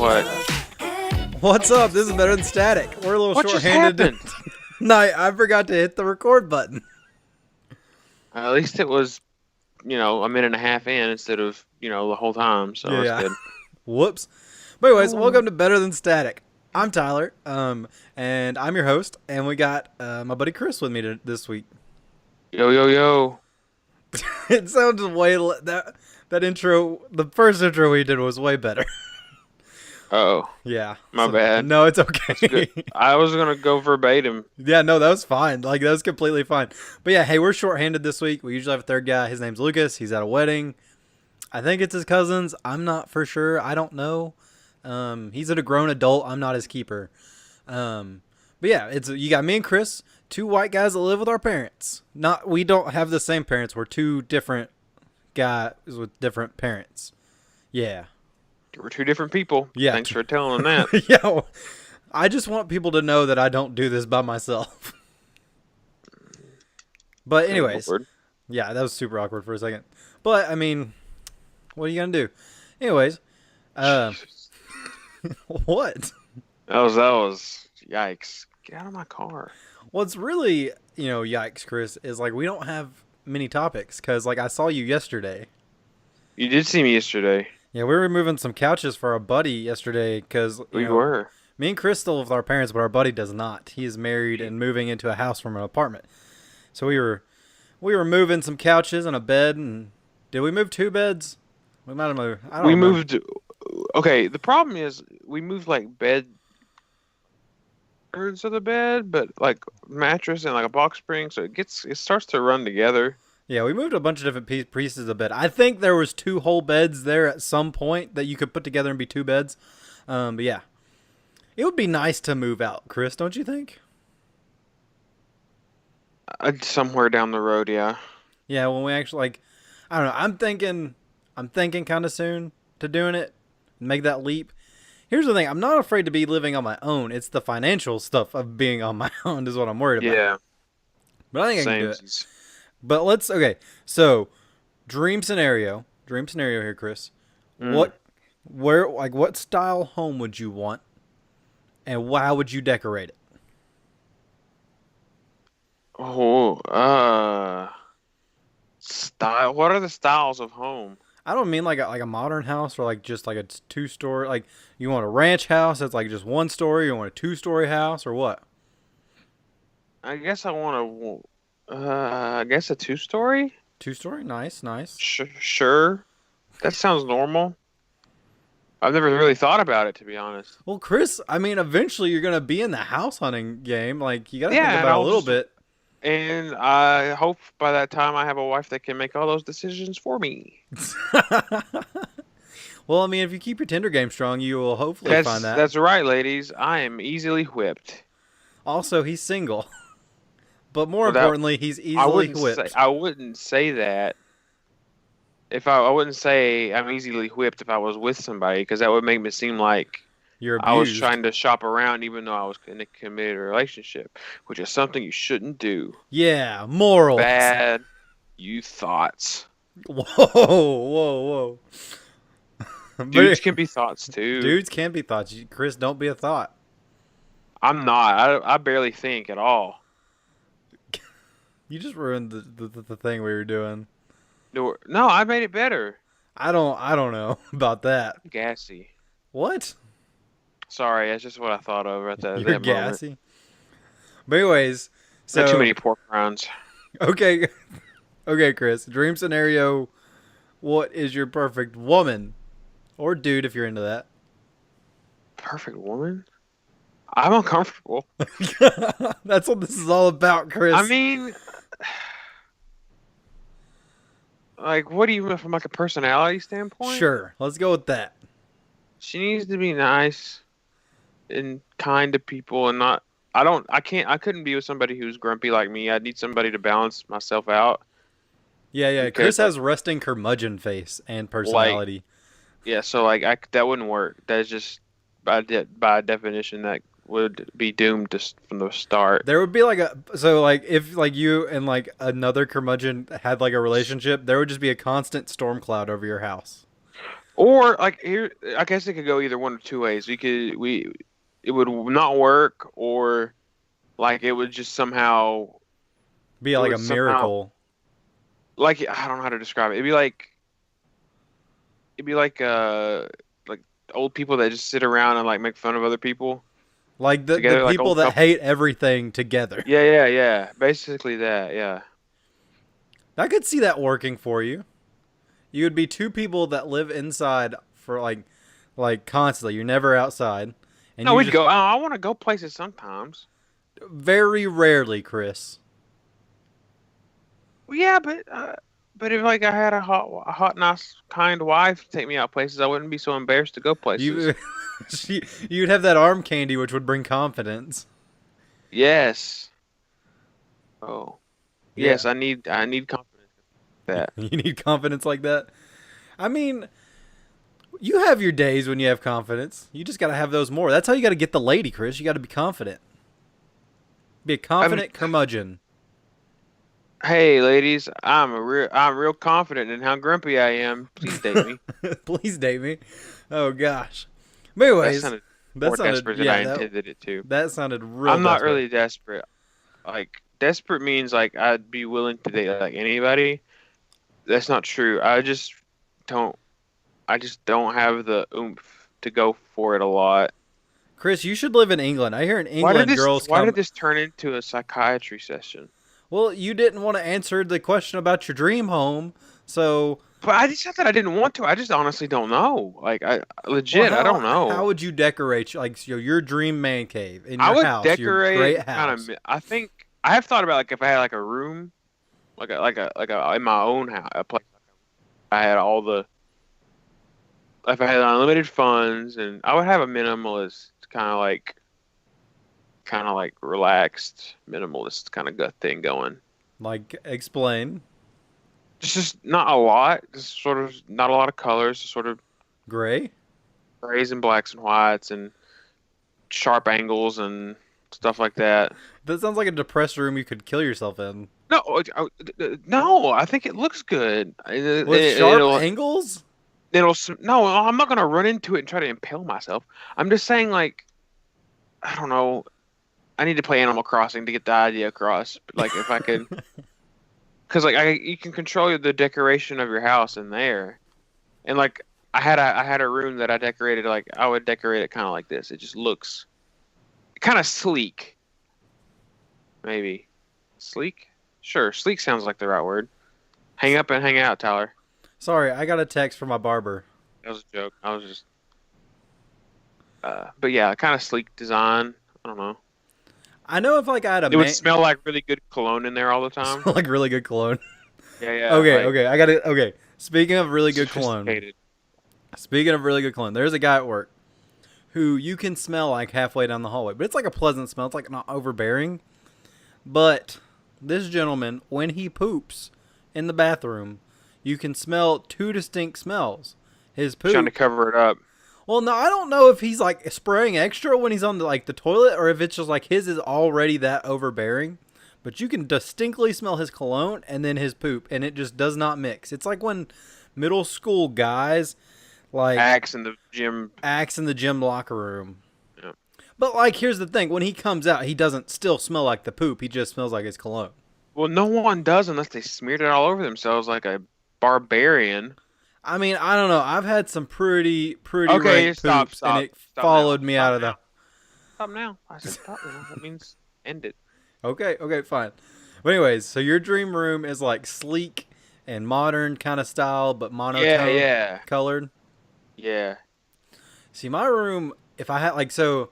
What? What's up? This is Better Than Static. We're a little What just short-handed. happened? No, I forgot to hit the record button. At least it was, a minute and a half in instead of, the whole time. So that's Yeah. good. Whoops. But anyways, welcome to Better Than Static. I'm Tyler, and I'm your host, and we got my buddy Chris with me this week. Yo, yo, yo. It sounds that intro. The first intro we did was way better. Uh-oh. Yeah. My bad. No, it's okay. Good. I was going to go verbatim. Yeah, no, that was fine. Like, that was completely fine. But yeah, hey, we're shorthanded this week. We usually have a third guy. His name's Lucas. He's at a wedding. I think it's his cousin's. I'm not for sure. I don't know. He's a grown adult. I'm not his keeper. But yeah, you got me and Chris, two white guys that live with our parents. We don't have the same parents. We're two different guys with different parents. Yeah. We're two different people. Yeah. Thanks for telling them that. Yeah. Well, I just want people to know that I don't do this by myself. But anyways, yeah, that was super awkward for a second. But I mean, what are you gonna do? Anyways, what? That was yikes. Get out of my car. What's really, yikes, Chris, is like we don't have many topics because like I saw you yesterday. You did see me yesterday. Yeah, we were moving some couches for our buddy yesterday because We were. Me and Chris still live with our parents, but our buddy does not. He is married and moving into a house from an apartment. So we were moving some couches and a bed, and did we move two beds? We might have moved. I don't remember. Moved. Okay, the problem is we moved like bed of the bed, but like mattress and like a box spring, so it starts to run together. Yeah, we moved a bunch of different pieces of bed. I think there was two whole beds there at some point that you could put together and be two beds. But yeah, it would be nice to move out, Chris, don't you think? Somewhere down the road, yeah. Yeah, when we actually I don't know. I'm thinking kind of soon to doing it, make that leap. Here's the thing: I'm not afraid to be living on my own. It's the financial stuff of being on my own is what I'm worried about. Yeah. But I think I can do it. But so dream scenario here, Chris. What style home would you want, and how would you decorate it? Style. What are the styles of home? I don't mean like a modern house or like just like a 2-story. Like you want a ranch house that's like just 1 story. You want a 2-story house or what? I guess I want I guess a 2-story. 2-story, nice. Sure. That sounds normal. I've never really thought about it, to be honest. Well, Chris, I mean, eventually you're gonna be in the house hunting game. Like you gotta think Yeah, about it a little bit. And I hope by that time I have a wife that can make all those decisions for me. Well, I mean, if you keep your Tinder game strong, you will hopefully find that. That's right, ladies. I am easily whipped. Also, he's single. But more importantly, he's easily whipped. I wouldn't say that. I wouldn't say I'm easily whipped if I was with somebody, because that would make me seem like you're abused. I was trying to shop around even though I was in a committed relationship, which is something you shouldn't do. Yeah, morals. Bad thoughts. Whoa. Dudes can be thoughts too. Dudes can be thoughts. Chris, don't be a thought. I'm not. I barely think at all. You just ruined the thing we were doing. No, I made it better. I don't know about that. Gassy. What? Sorry, that's just what I thought of at that. You're gassy. Moment. But anyways, so not too many pork rinds. Okay, Chris. Dream scenario. What is your perfect woman, or dude if you're into that? Perfect woman? I'm uncomfortable. That's what this is all about, Chris. I mean, like, what do you mean from like a personality standpoint? Sure, let's go with that. She needs to be nice and kind to people, and not. I couldn't be with somebody who's grumpy like me. I need somebody to balance myself out. Yeah. Chris has resting curmudgeon face and personality. Yeah, so like that wouldn't work. That's just by definition that would be doomed from the start. There would be if like you and like another curmudgeon had like a relationship, there would just be a constant storm cloud over your house. Or like here, I guess it could go either one of two ways. We it would not work, or like it would just somehow Be it like would a somehow miracle. like I don't know how to describe it. It'd be like old people that just sit around and like make fun of other people Like the together, like people old that couple. hate everything together. Yeah, yeah, yeah. Basically that. Yeah. I could see that working for you. You would be two people that live inside for like constantly. You're never outside, and No, you we'd just go. I want to go places sometimes. very rarely, Chris. Well, yeah, but if like I had a hot, nice, kind wife to take me out places, I wouldn't be so embarrassed to go places. You you'd have that arm candy, which would bring confidence. Yes. Oh, Yeah, yes. I need confidence. In that. you need confidence like that. I mean, you have your days when you have confidence. You just got to have those more. That's how you got to get the lady, Chris. You got to be confident. Be a I'm. confident curmudgeon. Hey, ladies. I'm real confident in how grumpy I am. Please date me. Please date me. Oh gosh. But That anyways, sounded that more sounded desperate than I yeah that intended it to. that sounded real I'm not desperate. really desperate. Like desperate means like I'd be willing to date like anybody. That's not true. Don't. I just don't have the oomph to go for it a lot. Chris, you should live in England. I hear in Why did England this girls why come. did this turn into a psychiatry session? Well, you didn't want to answer the question about your dream home, so But I just said that I didn't want to. I just honestly don't know. Like I well, legit, I don't how know. would you decorate like your dream man cave in I your would house, your great decorate kind house? of. I think I have thought about like if I had like a room, like a in my own house, a place. I had all the if I had unlimited funds, and I would have a minimalist kind of like relaxed minimalist kind of gut thing going. Like explain. Just not a lot. Just sort of not a lot of colors. Just sort of Gray? grays and blacks and whites and sharp angles and stuff like that. That sounds like a depressed room you could kill yourself in. No, no. I think it looks good. With sharp angles? No. I'm not gonna run into it and try to impale myself. I'm just saying, like, I don't know. I need to play Animal Crossing to get the idea across. But, like, if I could, because like you can control the decoration of your house in there, and like I had a room that I decorated like I would decorate it kind of like this. It just looks kind of sleek, maybe sleek. Sure, sleek sounds like the right word. Hang up and hang out, Tyler. Sorry, I got a text from my barber. That was a joke. I was just, but yeah, kind of sleek design. I don't know. I know if like I had a It would man smell like really good cologne in there all the time. like really good cologne. Yeah, yeah, Okay, like okay, I got it. Okay, speaking of really good cologne, sophisticated. speaking of really good cologne, there's a guy at work who you can smell like halfway down the hallway, but it's like a pleasant smell. It's like not overbearing. But this gentleman, when he poops in the bathroom, you can smell two distinct smells. His Trying to poop. cover it up. Well, no, I don't know if he's like spraying extra when he's on the toilet, or if it's just like his is already that overbearing. But you can distinctly smell his cologne and then his poop, and it just does not mix. It's like when middle school guys like Axe in the gym. axe in the gym locker room. Yeah. But like, here's the thing: when he comes out, he doesn't still smell like the poop. He just smells like his cologne. Well, no one does unless they smeared it all over themselves like a barbarian. I mean, I don't know. I've had some pretty Okay, rank stop, poops, and stop, it stop now, followed me stop out of now, the. stop now. I said stop now. That means end it. Okay, okay, fine. But anyways, so your dream room is like sleek and modern kind of style, but Yeah, monotone yeah, colored. yeah. See, my room, if I had like so,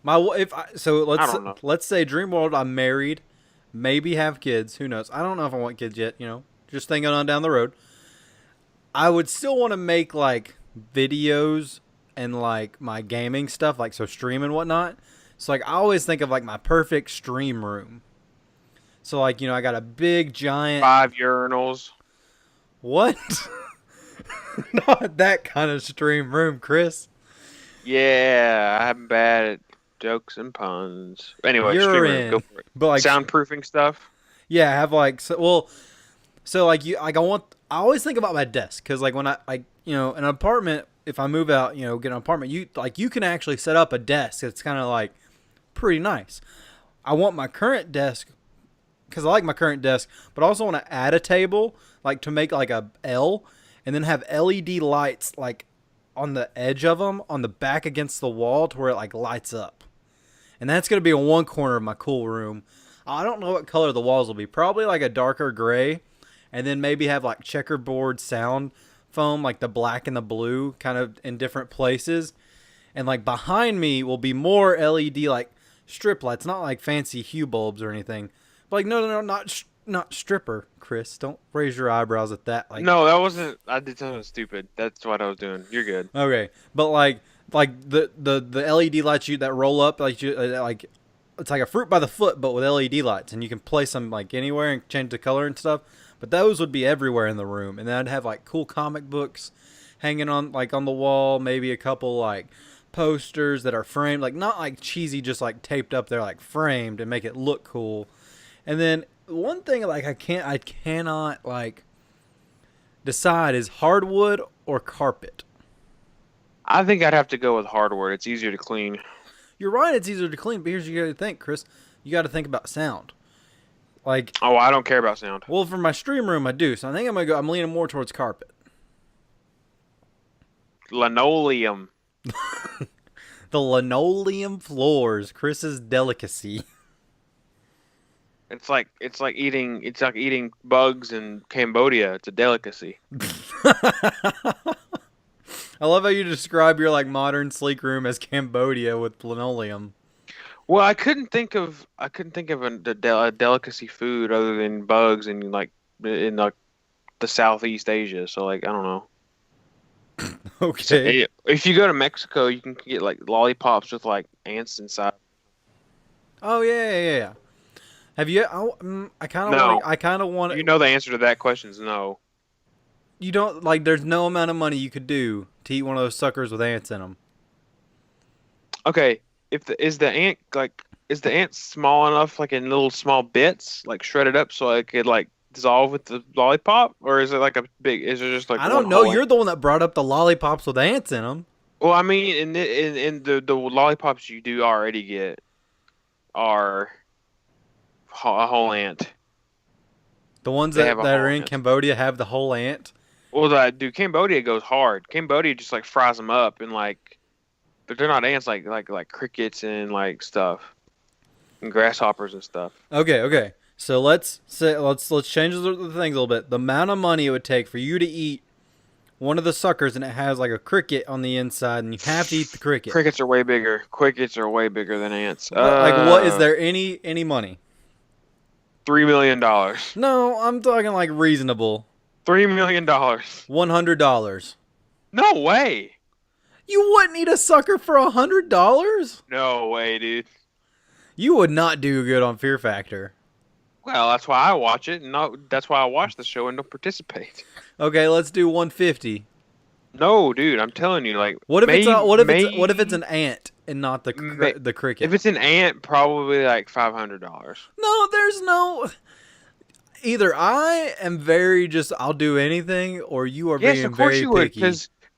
my if I, so I let's don't know. let's say dream world, I'm married, maybe have kids. Who knows? I don't know if I want kids yet. Just thinking on down the road. I would still want to make like videos and like my gaming stuff, like so stream and whatnot. So like I always think of like my perfect stream room. So like I got a big giant 5 urinals. what? Not that kind of stream room, Chris. Yeah, I'm bad at jokes and puns. Anyway, You're stream room, go in, for it. but like Soundproofing stuff. yeah, I have like so, well. So like I always think about my desk because like when I like an apartment, if I move out, get an apartment, you can actually set up a desk. It's kind of like pretty nice. I want my current desk because I like my current desk, but I also want to add a table like to make like a L, and then have LED lights like on the edge of them on the back against the wall to where it like lights up, and that's gonna be in one corner of my cool room. I don't know what color the walls will be. Probably like a darker gray, and then maybe have like checkerboard sound foam, like the black and the blue, kind of in different places. And like behind me will be more LED like strip lights, not like fancy hue bulbs or anything. But like no, not stripper, Chris. Don't raise your eyebrows at that. Like No, that wasn't. I did something stupid. That's what I was doing. You're good. okay, but like the LED lights that roll up like it's like a fruit by the foot, but with LED lights, and you can place them like anywhere and change the color and stuff. But those would be everywhere in the room, and then I'd have like cool comic books hanging on the wall, maybe a couple like posters that are framed, like not like cheesy, just like taped up there, like framed and make it look cool. And then one thing like I cannot like decide is hardwood or carpet. I think I'd have to go with hardware. It's easier to clean. You're right, it's easier to clean, but here's what you got to think, Chris. You got to think about sound. Like, Oh, I don't care about sound. well, for my stream room, I do. So I think I'm leaning more towards carpet. Linoleum. The linoleum floors, Chris's delicacy. It's like eating bugs in Cambodia. It's a delicacy. I love how you describe your like modern sleek room as Cambodia with linoleum. Well, I couldn't think of a delicacy food other than bugs in like the Southeast Asia. So like I don't know. Okay. If you go to Mexico, you can get like lollipops with like ants inside. Oh yeah. Have you? I kind of No. want. I kind of want. You know the answer to that question is no. You don't like. There's no amount of money you could do to eat one of those suckers with ants in them. Okay, if the is the ant small enough, like in little small bits, like shredded up, so it could like dissolve with the lollipop, or is it like a big? Is it just like I one don't know. whole You're ant? the one that brought up the lollipops with ants in them. Well, I mean, in the lollipops you do already get are a whole ant. The ones They have a that are whole in ant. Cambodia have the whole ant. Well, dude, Cambodia goes hard. Cambodia just like fries them up and like, but they're not ants like crickets and like stuff and grasshoppers and stuff. Okay. So let's change the things a little bit. The amount of money it would take for you to eat one of the suckers and it has like a cricket on the inside and you have to eat the cricket. Crickets are way bigger. Crickets are way bigger than ants. But like, what is there any money? $3 million. No, I'm talking like reasonable. $3 million. $100. No way. You wouldn't eat a sucker for $100? No way, dude. You would not do good on Fear Factor. Well, that's why I watch it, and that's why I watch the show and don't participate. Okay, let's do 150. No, dude, I'm telling you, like, What if maybe it's an ant and not the cricket? if it's an ant, probably like $500. No, there's no. Either I am very just I'll do anything, or you are Yes, being of course very you would, picky.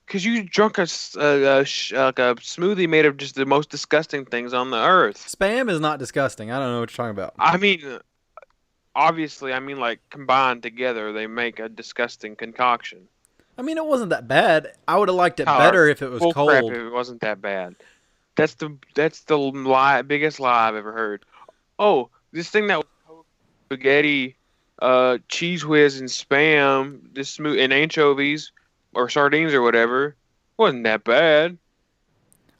because you drunk like a smoothie made of just the most disgusting things on the earth. Spam is not disgusting. I don't know what you're talking about. I mean, obviously, I mean like combined together, they make a disgusting concoction. I mean, it wasn't that bad. I would have liked it Tyler, better if it was bull crap cold. if it wasn't that bad. That's the biggest lie I've ever heard. Oh, this thing that was spaghetti, cheese whiz and spam, this smooth and anchovies or sardines or whatever wasn't that bad.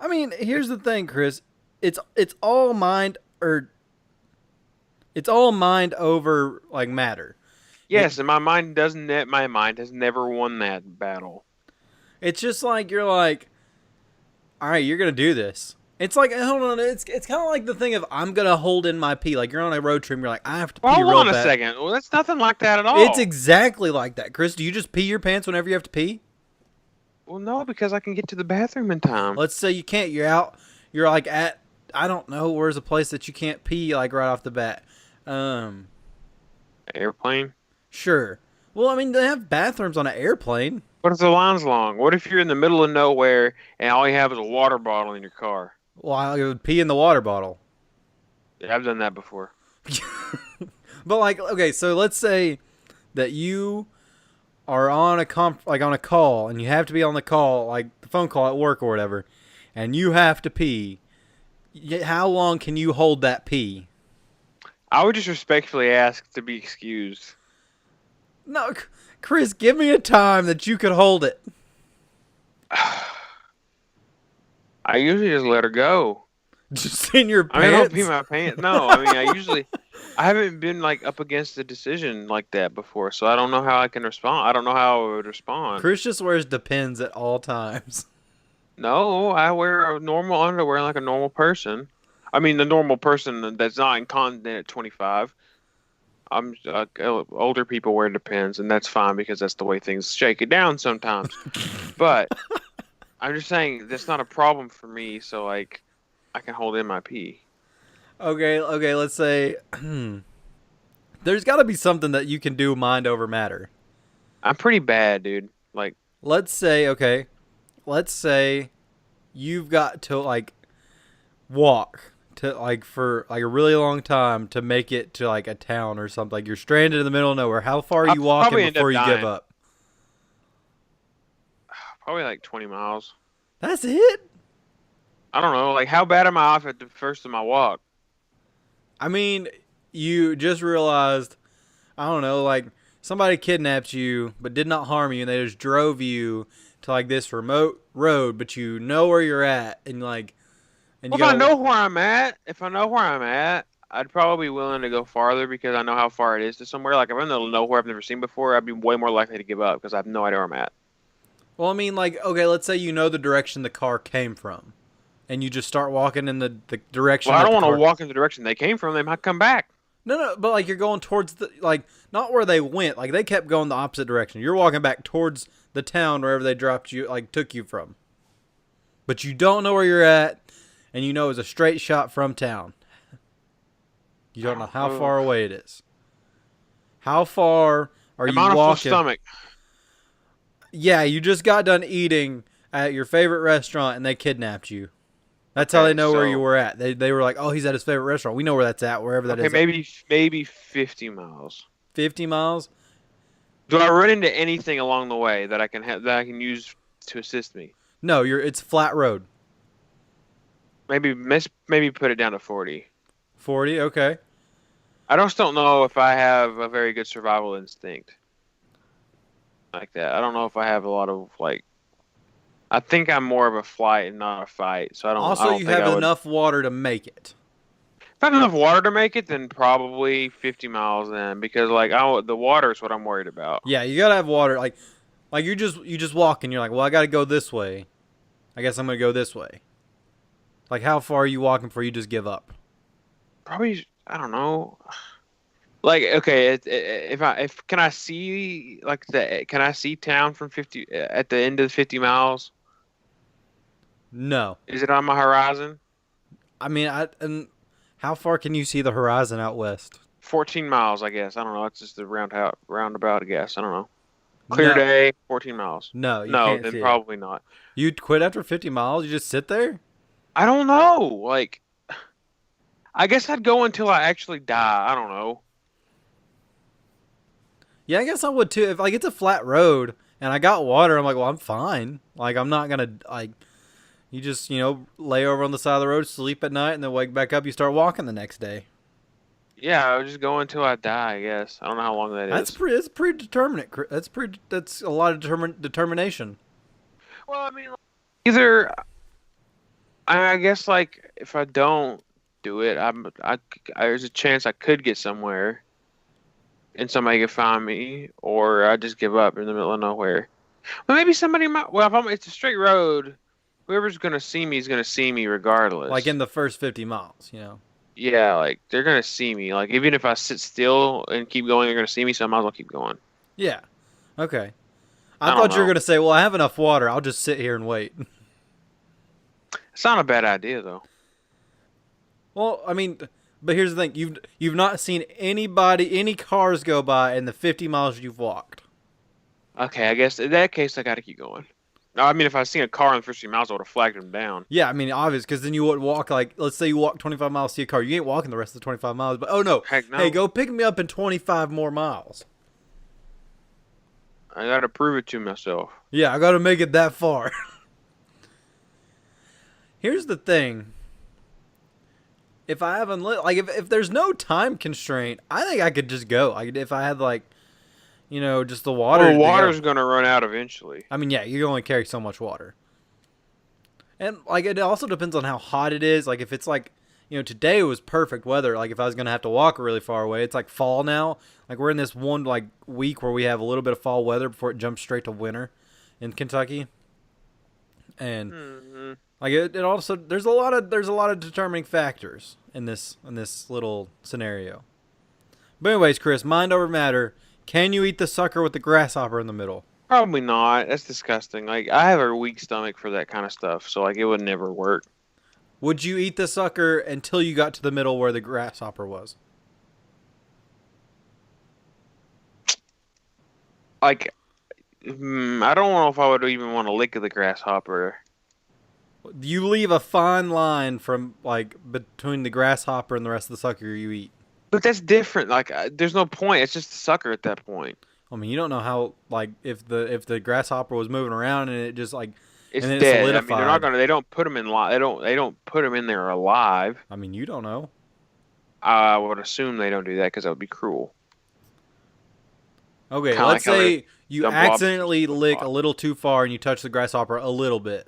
I mean, here's the thing, Chris. It's all mind over like matter. Yes, and my mind has never won that battle. It's just like you're like, all right, you're gonna do this. It's like hold on, it's kind of like the thing of I'm gonna hold in my pee. Like you're on a road trip, and you're like I have to Well, pee hold real on a bad. second. Well, that's nothing like that at all. It's exactly like that, Chris. Do you just pee your pants whenever you have to pee? Well, no, because I can get to the bathroom in time. Let's say you can't. You're out. You're like at I don't know where's a place that you can't pee like right off the bat. Airplane. Sure. Well, I mean, they have bathrooms on an airplane. What if the line's long? What if you're in the middle of nowhere and all you have is a water bottle in your car? Well, I would pee in the water bottle. Yeah, I've done that before. But like, okay, so let's say that you are on a like on a call, and you have to be on the call, like the phone call at work or whatever, and you have to pee. How long can you hold that pee? I would just respectfully ask to be excused. No, Chris, give me a time that you could hold it. I usually just let her go. Just in your I mean, I don't pee pants. my pants. No, I mean, I haven't been like up against a decision like that before, so I don't know how I can respond. I don't know how I would respond. Chris just wears Depends at all times. No, I wear a normal underwear like a normal person. I mean, the normal person that's not incontinent at 25. Older people wear Depends, and that's fine because that's the way things shake it down sometimes. But I'm just saying that's not a problem for me, so like I can hold in my pee. Okay, let's say there's got to be something that you can do mind over matter. I'm pretty bad, dude. Like, Okay, let's say you've got to like walk to like for like a really long time to make it to like a town or something. Like you're stranded in the middle of nowhere. How far are I'll you walking probably end up before you give dying. up? Probably like 20 miles. That's it? I don't know. Like, how bad am I off at the first of my walk? I mean, you just realized, I don't know, like somebody kidnapped you but did not harm you, and they just drove you to like this remote road, but you know where you're at, and like, and you Well, if I gotta. know where I'm at, I'd probably be willing to go farther because I know how far it is to somewhere. Like, if I'm in the middle of nowhere I've never seen before, I'd be way more likely to give up because I have no idea where I'm at. Well, I mean, like, okay, let's say you know the direction the car came from, and you just start walking in the direction Well, I that don't the want to car. walk in the direction they came from. They might come back. No, but like you're going towards the like not where they went. Like they kept going the opposite direction. You're walking back towards the town wherever they dropped you, like took you from. But you don't know where you're at, and you know it's a straight shot from town. You don't know how Oh, far away it is. How far are am you I on a full walking? stomach? Yeah, you just got done eating at your favorite restaurant, and they kidnapped you. That's how they Okay, know where you so were at. They were like, oh, he's at his favorite restaurant. We know where that's at, wherever that okay, is. maybe 50 miles. 50 miles? Do I run into anything along the way that I can use to assist me? No, it's flat road. Maybe put it down to 40. 40, okay. I just don't know if I have a very good survival instinct like that. I don't know if I have a lot of like. I think I'm more of a flight and not a fight, so I Also, don't you think have I would. enough water to make it. If I have enough water to make it, then probably 50 miles then, because like the water is what I'm worried about. Yeah, you gotta have water. Like you just walk and you're like, well, I gotta go this way. I guess I'm gonna go this way. Like, how far are you walking before you just give up? Probably I don't know. Like okay, if can I see like the can I see town from 50 at the end of 50 miles? No, Is it on my horizon? I mean, and how far can you see the horizon out west? 14 miles, I guess. I don't know. It's just a roundabout, I guess. I don't know. Clear No, day, 14 miles. no, you No, can't then see it. probably not. You'd quit after 50 miles. You just sit there. I don't know. Like, I guess I'd go until I actually die. I don't know. Yeah, I guess I would too. If like it's a flat road and I got water, I'm like, well, I'm fine. Like I'm not gonna like. You just lay over on the side of the road, sleep at night, and then wake back up. You start walking the next day. Yeah, I would just go until I die, I guess. I don't know how long that That's is. pretty. That's predeterminate. That's a lot of determination. Well, I mean, either I guess like if I don't do it, there's a chance I could get somewhere and somebody could find me, or I just give up in the middle of nowhere. But maybe somebody might. Well, it's a straight road. Whoever's gonna see me is gonna see me Like regardless. in the first 50 miles. Yeah, like they're gonna see me. Like even if I sit still and keep going, they're gonna see me. So I might as well keep going. Yeah. Okay. I I don't thought you were know. gonna say, "Well, I have enough water. I'll just sit here and wait." It's not a bad idea though. Well, I mean, But here's the thing: you've not seen any cars go by in the 50 miles you've walked. Okay, I guess in that case I gotta keep going. No, I mean if I seen a car in the first few miles, I would have flagged him down. Yeah, I mean, obvious, because then you would walk like, let's say you walk 25 miles to see a car. You ain't walking the rest of the 25 miles, but oh no, Heck hey, no. go pick me up in 25 more miles. I gotta prove it to myself. Yeah, I got to make it that far. Here's the thing. If I haven't like if there's no time constraint, I think I could just go. If I had like, just the water. Well, to go. water's gonna run out eventually. I mean, yeah, you only carry so much water. And like it also depends on how hot it is. Like if it's like, today was perfect weather. Like if I was gonna have to walk really far away, it's like fall now. Like we're in this one like week where we have a little bit of fall weather before it jumps straight to winter in Kentucky. And Hmm. like it also there's a lot of determining factors in this little scenario. But anyways, Chris, mind over matter. Can you eat the sucker with the grasshopper in the middle? Probably not. That's disgusting. Like I have a weak stomach for that kind of stuff, so like it would never work. Would you eat the sucker until you got to the middle where the grasshopper was? Like, I don't know if I would even want to lick the grasshopper. You leave a fine line from like between the grasshopper and the rest of the sucker you eat. But that's different. Like, there's no point. It's just a sucker at that point. I mean, you don't know how like if the grasshopper was moving around and it just like It's and then it dead. I mean, solidified. they're not gonna. They don't put them in live. They don't put them in there alive. I mean, you don't know. I would assume they don't do that because that would be cruel. Okay, Kinda let's like how say you dump lobsters accidentally with lick a lobsters. little too far and you touch the grasshopper a little bit.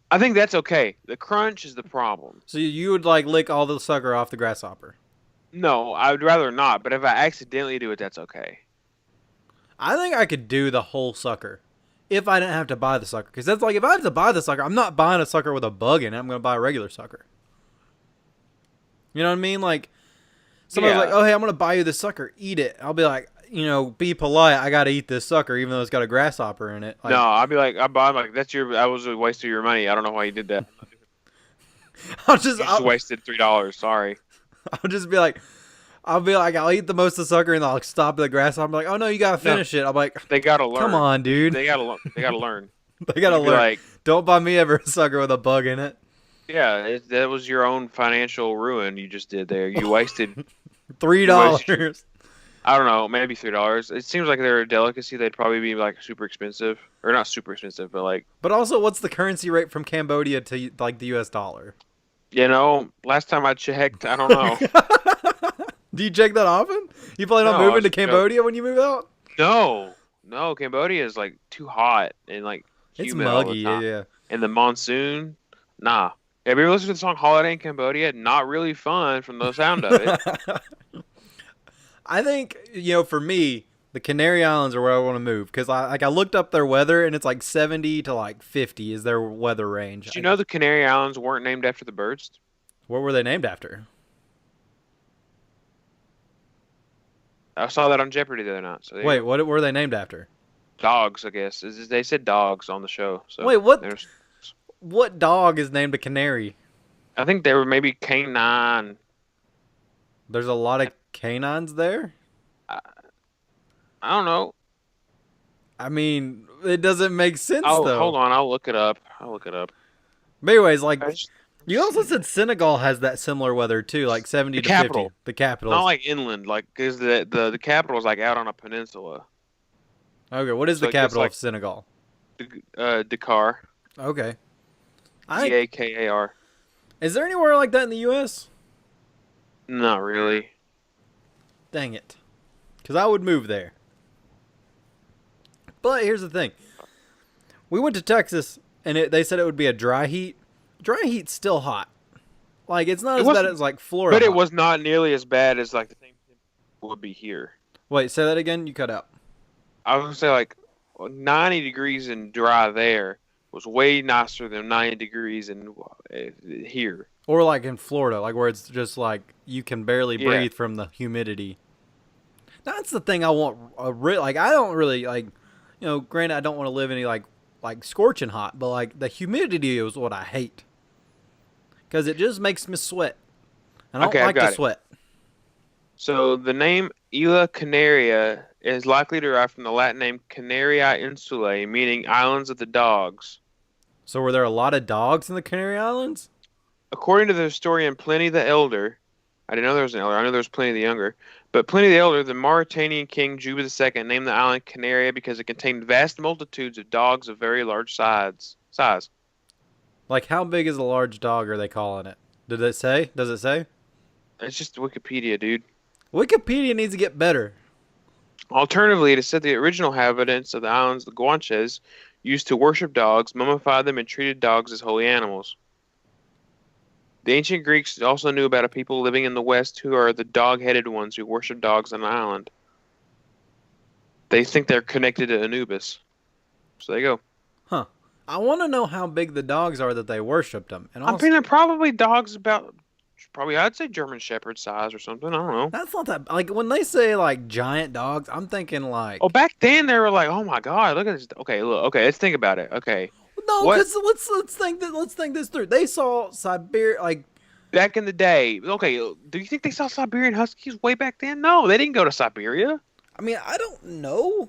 I think that's okay. The crunch is the problem. So you would like lick all the sucker off the grasshopper. No, I would rather not. But if I accidentally do it, that's okay. I think I could do the whole sucker if I didn't have to buy the sucker. Because that's like, if I have to buy the sucker, I'm not buying a sucker with a bug in it. I'm going to buy a regular sucker. You know what I mean? Like, somebody's like, Yeah. oh, hey, I'm going to buy you this sucker. Eat it. I'll be like, be polite. I got to eat this sucker, even though it's got a grasshopper in it. Like, No, I'd be like, I'm like, that was a waste of your money. I don't know why you did that. I'll You just, just wasted $3. Sorry. I'll just be like, I'll eat the most of the sucker and I'll stop at the grasshopper. I'm like, oh, no, you got to No. finish it. I'm like, They gotta learn. come on, dude. They gotta. They gotta learn. They got to You'd be learn. like, Don't buy me ever a sucker with a bug in it. yeah, that was your own financial ruin you just did there. You wasted. $3. I don't know, maybe $3. It seems like they're a delicacy. They'd probably be like super expensive, or not super expensive, but like But also, what's the currency rate from Cambodia to like the U.S. dollar? last time I checked, I don't know. Do you check that often? You plan on No, moving to no. Cambodia when you move out? No, Cambodia is like too hot and like It's humid all the muggy, time. yeah. And the monsoon, nah. Have you ever listened to the song "Holiday in Cambodia"? Not really fun from the sound of it. I think, for me, the Canary Islands are where I want to move because I looked up their weather and it's like 70 to like 50 is their weather range. Did you know the Canary Islands weren't named after the birds? What were they named after? I saw that on Jeopardy the other night. So there you Wait, go. what were they named after? Dogs, I guess. They said dogs on the show. So Wait, what? there's- What dog is named a canary? I think they were maybe canine. There's a lot of canines there. I, I don't know. I mean, it doesn't make sense Oh, though. hold on. I'll look it up. But anyways, like I just- you also said Senegal has that similar weather too, like 70 The to capital. 50. The capital. Not like inland, like because the capital is like out on a peninsula. Okay, what is So the it gets, capital like- of Senegal? Dakar. Okay. I Dakar. Is there anywhere like that in the U.S.? Not really. Dang it. Because I would move there. But here's the thing. We went to Texas, and they said it would be a dry heat. Dry heat's still hot. Like, it's not It as bad wasn't- as, like, Florida But it hot. was not nearly as bad as like the same would be here. Wait, say that again? You cut out. I was gonna say like 90 degrees and dry there was way nicer than 90 degrees in here. Or, like, in Florida, like, where it's just, like, you can barely Yeah. breathe from the humidity. That's the thing I want. Like, I don't really, like, granted, I don't want to live any, like scorching hot, but, like, the humidity is what I hate. Because it just makes me sweat. And I don't Okay, I've like to got it. sweat. So the name Isla Canaria is likely derived from the Latin name Canariae Insulae, meaning islands of the dogs. So were there a lot of dogs in the Canary Islands? According to the historian Pliny the Elder, I didn't know there was an elder. I know there was Pliny the Younger, but Pliny the Elder, the Mauritanian king Juba II, named the island Canaria because it contained vast multitudes of dogs of very large size. Like, how big is a large dog? Are they calling it? Did it say? Does it say? It's just Wikipedia, dude. Wikipedia needs to get better. Alternatively, it is said the original inhabitants of the islands, the Guanches, used to worship dogs, mummified them, and treated dogs as holy animals. The ancient Greeks also knew about a people living in the West who are the dog-headed ones who worship dogs on the island. They think they're connected to Anubis. So there you go. Huh. I want to know how big the dogs are that they worshipped them. And I'm also, thinking probably dogs about, probably I'd say German Shepherd size or something. I don't know. that's not that. Like, when they say, like, giant dogs, I'm thinking, Oh, like. back then they were like, oh my God, look at this. Okay, look. Okay, let's think about it. Okay, No, what because let's think this through. They saw Siberia, like. back in the day? Okay, do you think they saw Siberian Huskies way back then? No, they didn't go to Siberia. I mean, I don't know.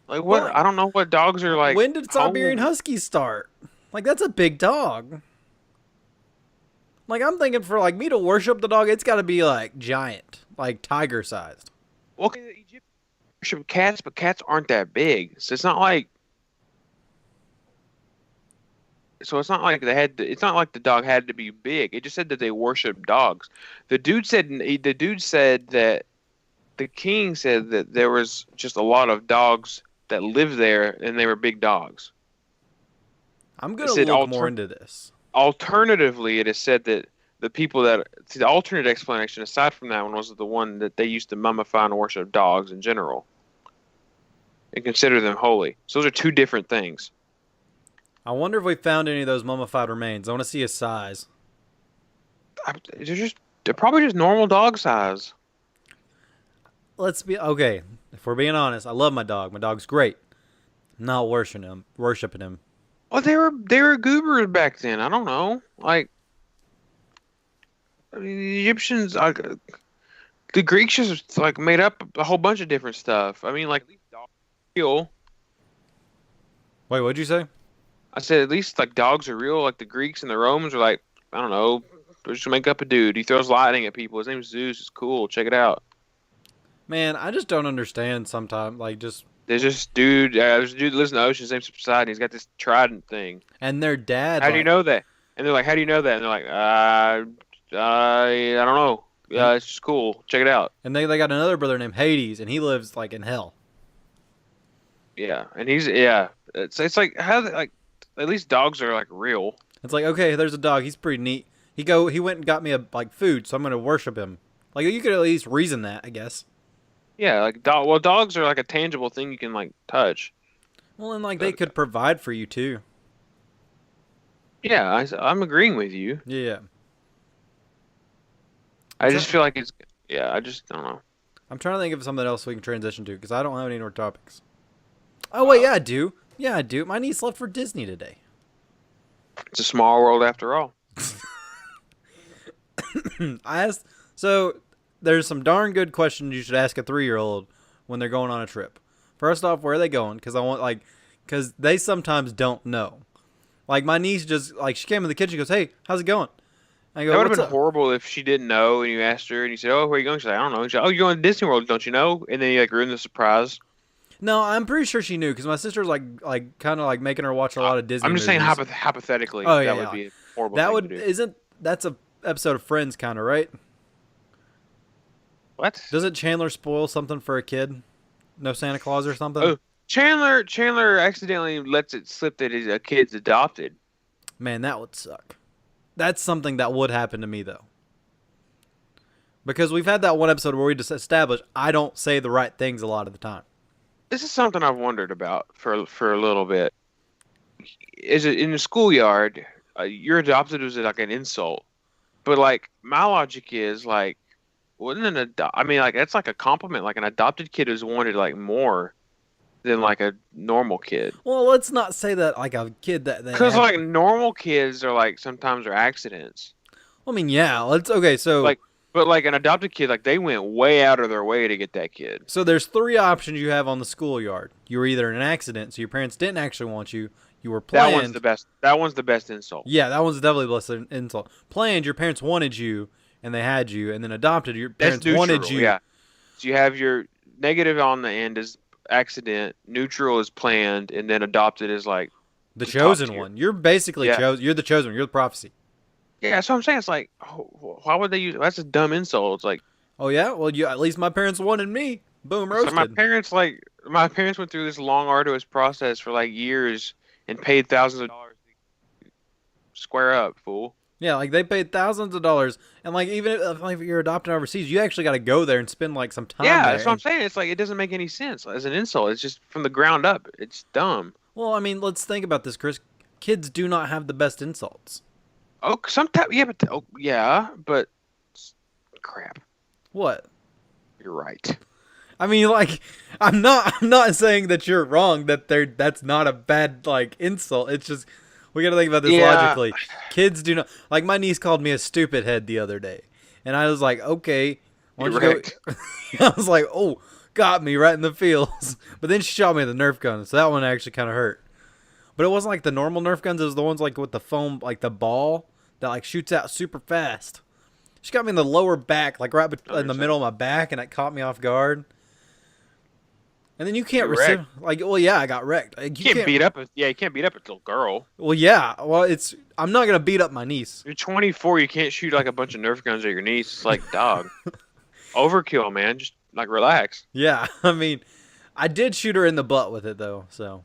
Like But, what? like, I don't know what dogs are like. when did Siberian Home. Huskies start? Like, that's a big dog. Like, I'm thinking for, like, me to worship the dog, it's got to be, like, giant. Like, tiger-sized. Okay, the Egyptians worship cats, but cats aren't that big, so it's not like. So it's not like they had. It's not like the dog had to be big. It just said that they worship dogs. The dude said that the king said that there was just a lot of dogs that lived there, and they were big dogs. I'm It going to said look more into this. alternatively, it is said that the people that the alternate explanation aside from that one was the one that they used to mummify and worship dogs in general and consider them holy. So those are two different things. I wonder if we found any of those mummified remains. I want to see his size. They're probably just normal dog size. Let's be okay. If we're being honest, I love my dog. My dog's great. I'm not worshiping him. Worshiping him. Well, they were goobers back then. I don't know. Like I mean, the Egyptians, the Greeks just like made up a whole bunch of different stuff. I mean, like dogs are real. Wait, what'd you say? I said at least like dogs are real. Like the Greeks and the Romans are like I don't know. They're just make up a dude. He throws lightning at people. His name's Zeus. It's cool. Check it out. Man, I just don't understand sometimes. Like, just. There's a dude that lives in the ocean. His name's Poseidon. He's got this trident thing. And their dad, How do you like. know that? And they're like, how do you know that? And they're like, I don't know. And, It's just cool. Check it out. and they got another brother named Hades, and he lives, like, in hell. Yeah, and yeah. It's like like at least dogs are like real. It's like, okay, there's a dog. He's pretty neat. He went and got me like food, so I'm gonna worship him. Like, you could at least reason that, I guess. Yeah, like well, dogs are like a tangible thing you can like touch. Well, and like they So, could provide for you too. yeah, I'm agreeing with you. Yeah. I just feel like it's yeah. I just don't know. I'm trying to think of something else we can transition to because I don't have any more topics. Oh wait, yeah, I do. Yeah, I do. My niece left for Disney today. It's a small world after all. I asked. So there's some darn good questions you should ask a 3-year-old when they're going on a trip. First off, where are they going? Because they sometimes don't know. Like my niece just like she came in the kitchen, and goes, "Hey, how's it going?" I go, That would have "What's been up?" horrible if she didn't know and you asked her and you said, "Oh, where are you going?" She's like, "I don't know." She's like, "Oh, you're going to Disney World, don't you know?" And then you like ruin the surprise. No, I'm pretty sure she knew because my sister's like kind of like making her watch a lot of Disney. I'm just saying movies. hypothetically, Oh yeah, that would yeah. be a horrible That thing would to do. isn't that's a episode of Friends kind of, right? What? Doesn't Chandler spoil something for a kid? No Santa Claus or something? Oh, Chandler accidentally lets it slip that his kid's adopted. Man, that would suck. That's something that would happen to me though. Because we've had that one episode where we just established I don't say the right things a lot of the time. This is something I've wondered about for a little bit. Is it in the schoolyard? You're adopted as like an insult, but like my logic is like, wouldn't I mean, like that's like a compliment. Like an adopted kid is wanted like more than like a normal kid. Well, let's not say that like a kid that Because like normal kids are like sometimes are accidents. I mean, yeah. Let's okay. So Like, but like an adopted kid, like they went way out of their way to get that kid. so there's three options you have on the schoolyard. You were either in an accident, so your parents didn't actually want you. You were That one's the planned. best. That one's the best insult. Yeah, that one's definitely less than insult. Planned, your parents wanted you and they had you, and then adopted, your That's parents wanted neutral. you. Yeah. So you have your negative on the end is accident, neutral is planned, and then adopted is like The the top chosen tier. one. You're basically Yeah. chosen. You're the chosen one. You're the prophecy. Yeah. So I'm saying it's like, why would they use? That's a dumb insult. It's like, Oh yeah. Well, you at least my parents wanted me. Boom, so roasted. my parents went through this long, arduous process for like years and paid thousands of dollars to square up, fool. Yeah, like they paid thousands of dollars, and like even if, like, if you're adopted overseas, you actually got to go there and spend like some time Yeah, there. that's what I'm And saying. It's like it doesn't make any sense as an insult. It's just from the ground up. It's dumb. well, I mean, let's think about this, Chris. Kids do not have the best insults. Oh, sometimes yeah, but crap. What? You're right. I mean, like, I'm not saying that you're wrong. That's not a bad like insult. It's just we got to think about this Yeah, logically. Kids do not like. My niece called me a stupid head the other day, and I was like, okay, why you're don't you right. go? I was like, oh, got me right in the feels. But then she shot me with a Nerf gun, so that one actually kind of hurt. But it wasn't like the normal Nerf guns. It was the ones like with the foam, like the ball that like shoots out super fast. She got me in the lower back, like right in the middle of my back, and it caught me off guard. And then you can't You're wrecked. like, well, yeah, I got wrecked. Like, You can't beat up. You can't beat up a little girl. Well, yeah, well, I'm not gonna beat up my niece. You're 24. You can't shoot like a bunch of Nerf guns at your niece. It's like dog. Overkill, man. Just like relax. Yeah, I mean, I did shoot her in the butt with it though. So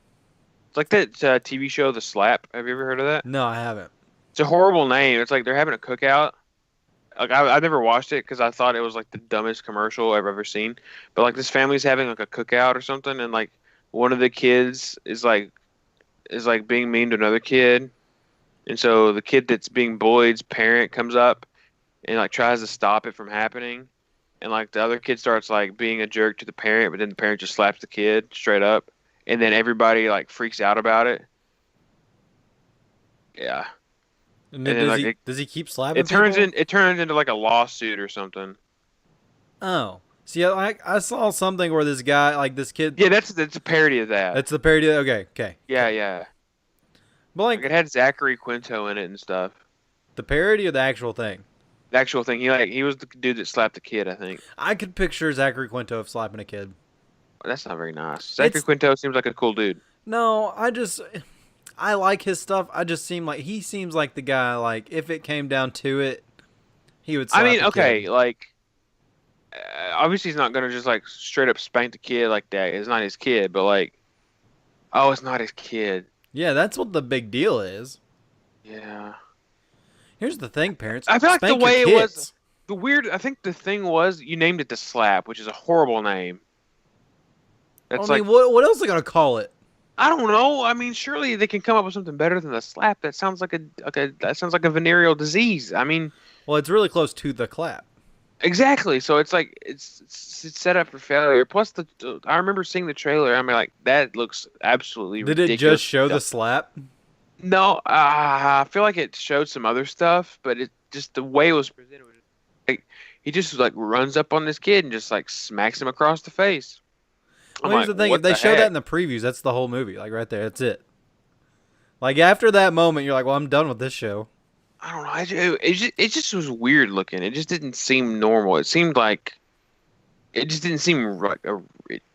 It's like that TV show, The Slap. Have you ever heard of that? no, I haven't. It's a horrible name. It's like they're having a cookout. Like I never watched it because I thought it was like the dumbest commercial I've ever seen. But like this family's having like a cookout or something, and like one of the kids is like being mean to another kid, and so the kid that's being bullied's parent comes up and like tries to stop it from happening, and like the other kid starts like being a jerk to the parent, but then the parent just slaps the kid straight up, and then everybody like freaks out about it. Yeah. And And then then does like he keep slapping people? it turns into like a lawsuit or something. Oh, see, I saw something where this guy, like this kid, Yeah, that's a parody of that. that's the parody. Okay, okay, Yeah, yeah. but Like it like had Zachary Quinto in it and stuff. the parody or the actual thing. The actual thing, he was the dude that slapped the kid, I think. I could picture Zachary Quinto of slapping a kid. That's not very nice. Zachary It's Quinto seems like a cool dude. no, I like his stuff. He seems like the guy. Like if it came down to it, he would I slap mean, a okay, kid. like obviously he's not gonna just like straight up spank the kid like that. It's not his kid, but like, oh, it's not his kid. Yeah, that's what the big deal is. Yeah. Here's the thing, parents. I feel like the Spank your way it kids. was, I think the thing was you named it the slap, which is a horrible name. That's I like mean, what else are they gonna call it? I don't know. I mean, surely they can come up with something better than the slap. That sounds like a venereal disease. I mean, Well, it's really close to the clap. exactly. So it's like it's set up for failure. Plus, I remember seeing the trailer. I mean, like that looks absolutely Did it ridiculous. just show the slap? No, I feel like it showed some other stuff, but it just the way it was presented was like he just like runs up on this kid and just like smacks him across the face. I'm Well, here's like, the thing: if what they the show that heck? in the previews, that's the whole movie. Like right there, that's it. Like after that moment, you're like, "Well, I'm done with this show." I don't know. It just was weird looking. It just didn't seem normal. It seemed like it just didn't seem like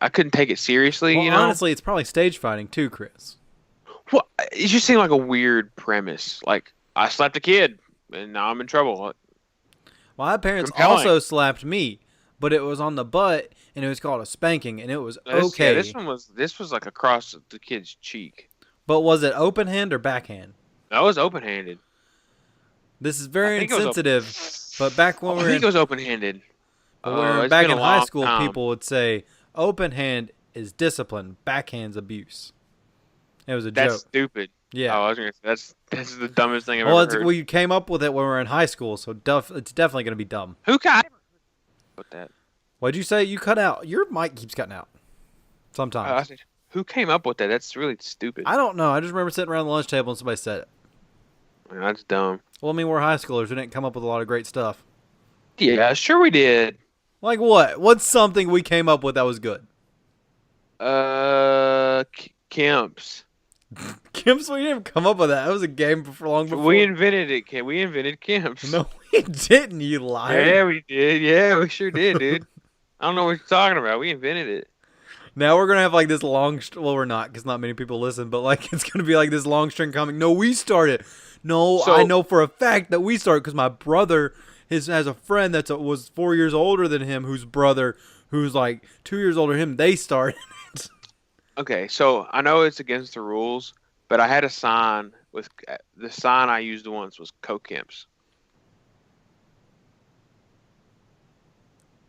I couldn't take it seriously. Well, You know? honestly, it's probably stage fighting too, Chris. Well, it just seemed like a weird premise. Like I slapped a kid and now I'm in trouble. Like, My parents compelling. also slapped me, but it was on the butt, and it was called a spanking, and it was Yeah, okay. this was like across the kid's cheek. But was it open hand or backhand? That was open handed. This is I very think it was insensitive. But back when I we were think in, it was open handed. but when we were It's back been in a high long school, time. people would say open hand is discipline, backhand's abuse. It was a That's joke. stupid. Yeah. Oh, I was gonna say that's the dumbest thing I've Well, ever heard. we came up with it when we were in high school, so it's definitely going to be dumb. Who got with that? What'd you say? You cut out. Your mic keeps cutting out. I Sometimes. said, who came up with that? That's really stupid. I don't know. I just remember sitting around the lunch table and somebody said it. Man, that's dumb. Well, I mean, we're high schoolers. We didn't come up with a lot of great stuff. Yeah, sure we did. Like what? What's something we came up with that was good? Kemps. Kemps, we didn't come up with that. That was a game for long before. We invented it, Kim. We invented Kemps. No, we didn't, you liar. Yeah, we did. Yeah, we sure did, dude. I don't know what you're talking about. We invented it. Now we're going to have like this long, well, we're not because not many people listen, but like it's going to be like this long string coming. No, we started. No, So, I know for a fact that we started because my brother has a friend that was 4 years older than him, whose brother, who's like 2 years older than him, they started. okay, so I know it's against the rules, but I had a sign with the sign I used once was Coke Kemps.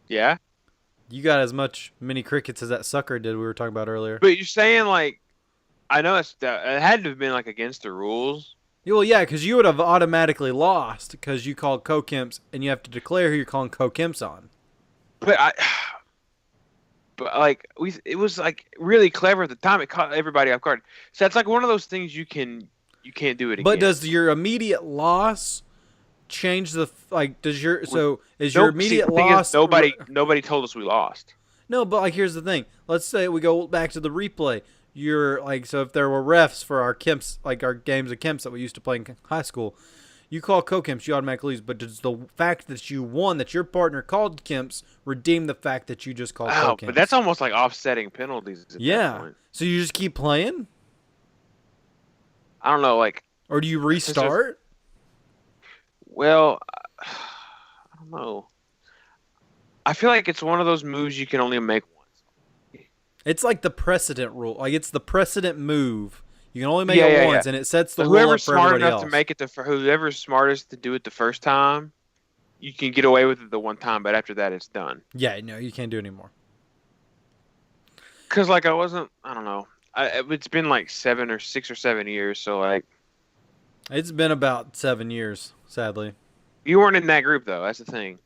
Yeah, You got as much mini crickets as that sucker did we were talking about earlier. but you're saying like I know it had to have been like against the rules. Yeah, well, yeah, because you would have automatically lost because you called Kemps and you have to declare who you're calling Kemps on. But but like it was like really clever at the time. It caught everybody off guard. So it's like one of those things you can't do it again. But does your immediate loss change the like? Does your so is your immediate the thing loss? is, nobody told us we lost. No, but like here's the thing. Let's say we go back to the replay. You're like so if there were refs for our Kemps like our games of Kemps that we used to play in high school, you call Kemps, you automatically lose. But does the fact that you won, that your partner called Kemps, redeem the fact that you just called Kemps? But that's almost like offsetting penalties at that point. So you just keep playing, I don't know, like, or do you restart? well, I don't know. I feel like it's one of those moves you can only make once. It's like the precedent rule. Like it's the precedent move. You can only make it once, and it sets the rule up for everybody else. Whoever's smartest to do it the first time, you can get away with it the one time, but after that, it's done. Yeah, no, you can't do it anymore. Because like I don't know. It's been like 6 or 7 years, so like. It's been about 7 years, sadly. You weren't in that group though. That's the thing.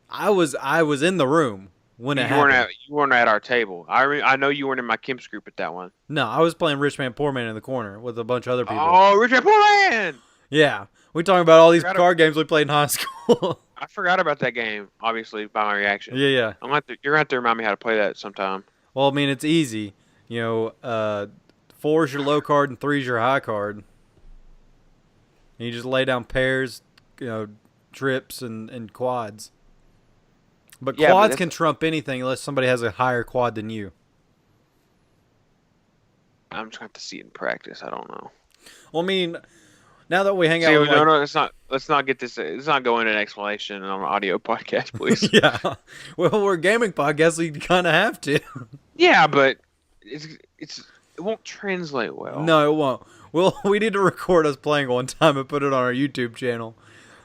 I was in the room when it happened. You weren't at our table. I know you weren't in my Kemp's group at that one. No, I was playing Rich Man Poor Man in the corner with a bunch of other people. Oh, Rich Man Poor Man! Yeah, we talking about all these card games we played in high school. I forgot about that game. Obviously, by my reaction. Yeah. You're gonna have to remind me how to play that sometime. Well, I mean, it's easy. 4 is your low card and 3 is your high card. And you just lay down pairs, trips and quads. But quads can trump anything unless somebody has a higher quad than you. I'm just going to have to see it in practice. I don't know. Well, I mean, now that we hang out, no, let's not get this. Let's not go into an explanation on an audio podcast, please. Yeah. Well, we're a gaming podcast, so you kind of have to. Yeah, but it won't translate well. No, it won't. Well, we need to record us playing one time and put it on our YouTube channel,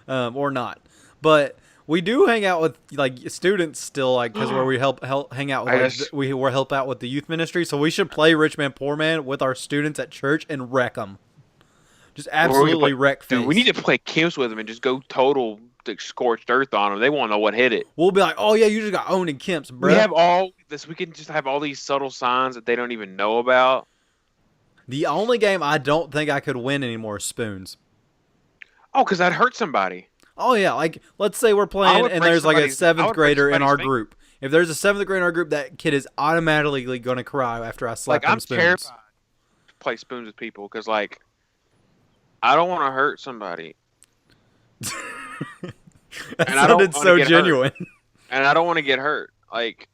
or not. But we do hang out with like students still, like because where we hang out with we help out with the youth ministry. So we should play Rich Man Poor Man with our students at church and wreck them. Just absolutely wreck face. Dude, we need to play Kemps with them and just go total scorched earth on them. They won't know what hit it. We'll be like, oh yeah, you just got owned in Kemps, bro. We have all this. We can just have all these subtle signs that they don't even know about. The only game I don't think I could win anymore is spoons. Oh, because I'd hurt somebody. Oh yeah, like let's say we're playing and there's like a 7th grader in our group. If there's a 7th grader in our group, that kid is automatically going to cry after I slap them spoons. I'm terrified to play spoons with people because like I don't want to hurt somebody. That sounded so genuine. And I don't want to get hurt. Like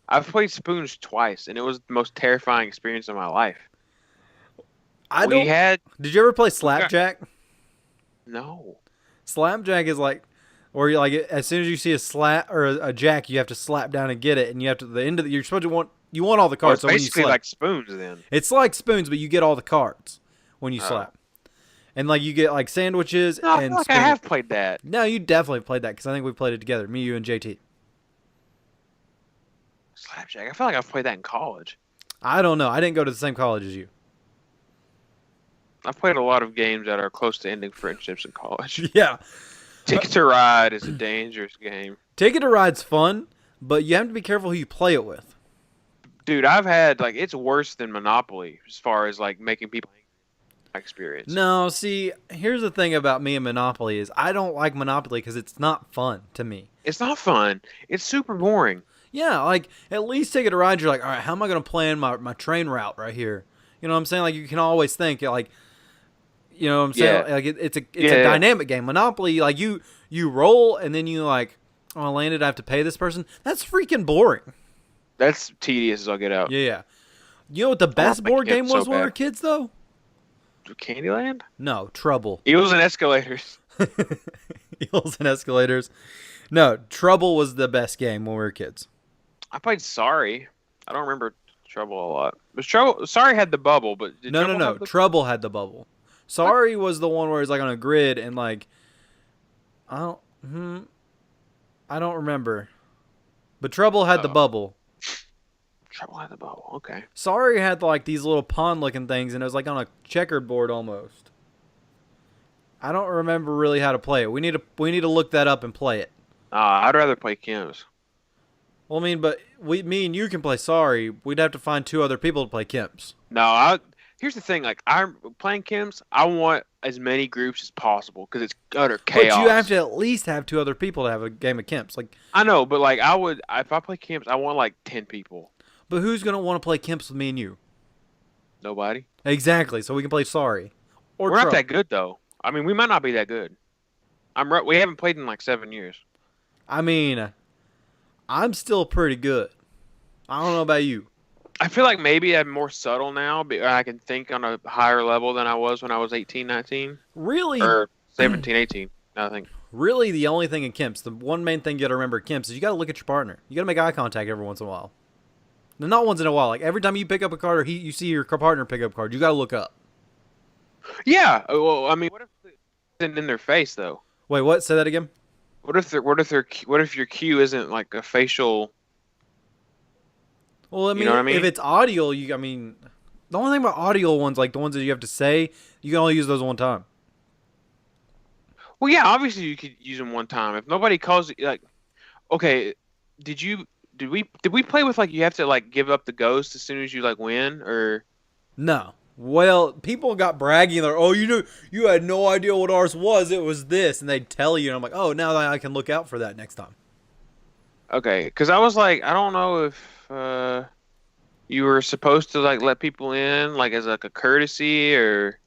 I've played spoons twice, and it was the most terrifying experience of my life. Did you ever play Slapjack? No. Slapjack is like, or you like as soon as you see a slap or a jack, you have to slap down and get it, and you have to the end of you're supposed to want all the cards. So basically like spoons then. It's like spoons, but you get all the cards when you slap, and like you get like sandwiches. No, I feel like I have played that. No, you definitely played that because I think we played it together, me, you, and JT. Slapjack. I feel like I've played that in college. I don't know. I didn't go to the same college as you. I've played a lot of games that are close to ending friendships in college. Yeah. Ticket to Ride is a dangerous game. Ticket to Ride's fun, but you have to be careful who you play it with. Dude, I've had, like, it's worse than Monopoly as far as, like, making people angry. experience. No, see, here's the thing about me and Monopoly is I don't like Monopoly because it's not fun to me. It's not fun. It's super boring. Yeah, like at least Ticket to Ride, you're like, all right, how am I going to plan my train route right here? You know what I'm saying? Like you can always think like, you know what I'm saying? Yeah, Like it's a yeah, yeah. dynamic game. Monopoly, like you roll and then you like, oh, I landed, I have to pay this person. That's freaking boring. That's tedious as I'll get out. Yeah, yeah. You know what the I want to best play board game Kemps so was when we were bad. kids though? Candyland? No, Trouble. Eels and escalators. Eels and Escalators. No, Trouble was the best game when we were kids. I played Sorry. I don't remember Trouble a lot. But Trouble, Sorry had the bubble, but did No, no, Trouble no. have the Trouble had the bubble. what? Sorry was the one where it's like on a grid and like I don't I don't remember. But Trouble had the Oh, bubble. Trouble had the bubble. Okay. Sorry had like these little pond looking things and it was like on a checkered board almost. I don't remember really how to play it. We need to look that up and play it. I'd rather play Kim's. Well, I mean, but me and you can play Sorry. We'd have to find two other people to play Kemps. No, here's the thing. Like I'm playing Kim's, I want as many groups as possible because it's utter But you have chaos. to at least have two other people to have a game of Kemps. Like, I know, but like I would if I play Kim's, I want like 10 people. but who's gonna want to play Kemps with me and you? Nobody. Exactly. So we can play Sorry or We're not Trouble. that good though. I mean, we might not be that good. We haven't played in like 7 years. I mean, I'm still pretty good. I don't know about you. I feel like maybe I'm more subtle now, but I can think on a higher level than I was when I was 18, 19, Really, or 17, 18. I think. really, the only thing in Kemps, the one main thing you got to remember at Kemps is you got to look at your partner. You got to make eye contact every once in a while. No, not once in a while. Like every time you pick up a card or you see your partner pick up a card, you got to look up. Yeah. Well, I mean, what if it's isn't in their face though? Wait, what? Say that again. What if your cue isn't like a facial? Well, I You know mean, what I if mean? it's audio, I mean, the only thing about audio ones, like the ones that you have to say, you can only use those one time. Well, yeah. Obviously, you could use them one time. If nobody calls it, like, okay, did you? Did we play with like you have to like give up the ghost as soon as you like win or? No. Well, people got bragging. They're, oh, you had no idea what ours was. It was this, and they'd tell you, and I'm like, oh, now that I can look out for that next time. Okay, because I was like, I don't know if you were supposed to like let people in like as like a courtesy or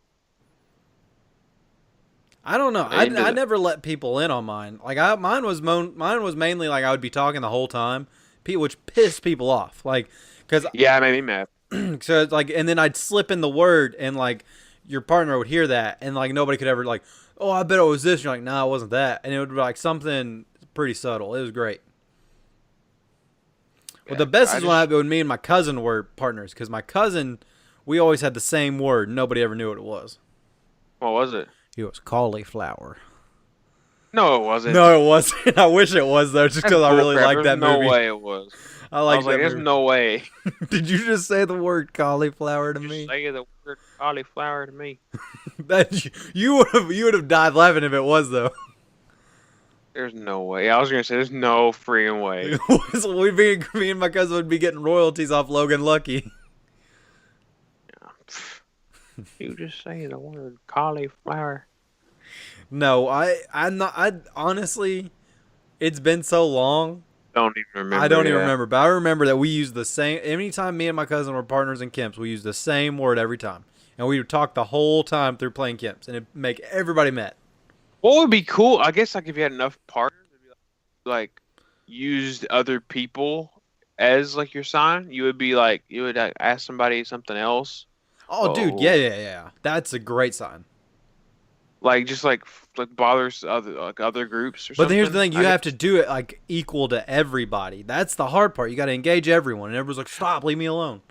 I don't know. into I the. never let people in on mine. Like mine was mainly like I would be talking the whole time, which pissed people off. Like, cause Yeah, it made me mad. so it's like, and then I'd slip in the word, and like your partner would hear that, and like nobody could ever like, oh, I bet it was this. And you're like, no, it wasn't that, and it would be like something pretty subtle. It was great. But Yeah, the best I is when just when me and my cousin were partners, because my cousin, we always had the same word. Nobody ever knew what it was. what was it? It was cauliflower. No, it wasn't. No, it wasn't. I wish it was though, just That's because I really bullcrap. like There's that no movie. way it was. I I like was like, that there's movie. no way. Did you just say the word cauliflower to Just me? say the word cauliflower to me. That you would have died laughing if it was though. There's no way. I was gonna say there's no freaking way. So me and my cousin would be getting royalties off Logan Lucky. You just say the word cauliflower. No, I'm not. I honestly, it's been so long. Don't even remember. I don't even Yeah. remember, but I remember that we used the same. Anytime me and my cousin were partners in Kemps, we used the same word every time, and we would talk the whole time through playing Kemps, and it'd make everybody mad. What would be cool? I guess like if you had enough partners, it'd be like used other people as like your sign. You would like, ask somebody something else. Oh, dude, Oh, yeah. That's a great sign. like just like bothers other groups or But then something. here's the thing: I you have guess. to do it like equal to everybody. That's the hard part. You got to engage everyone, and everyone's like, "Stop, leave me alone."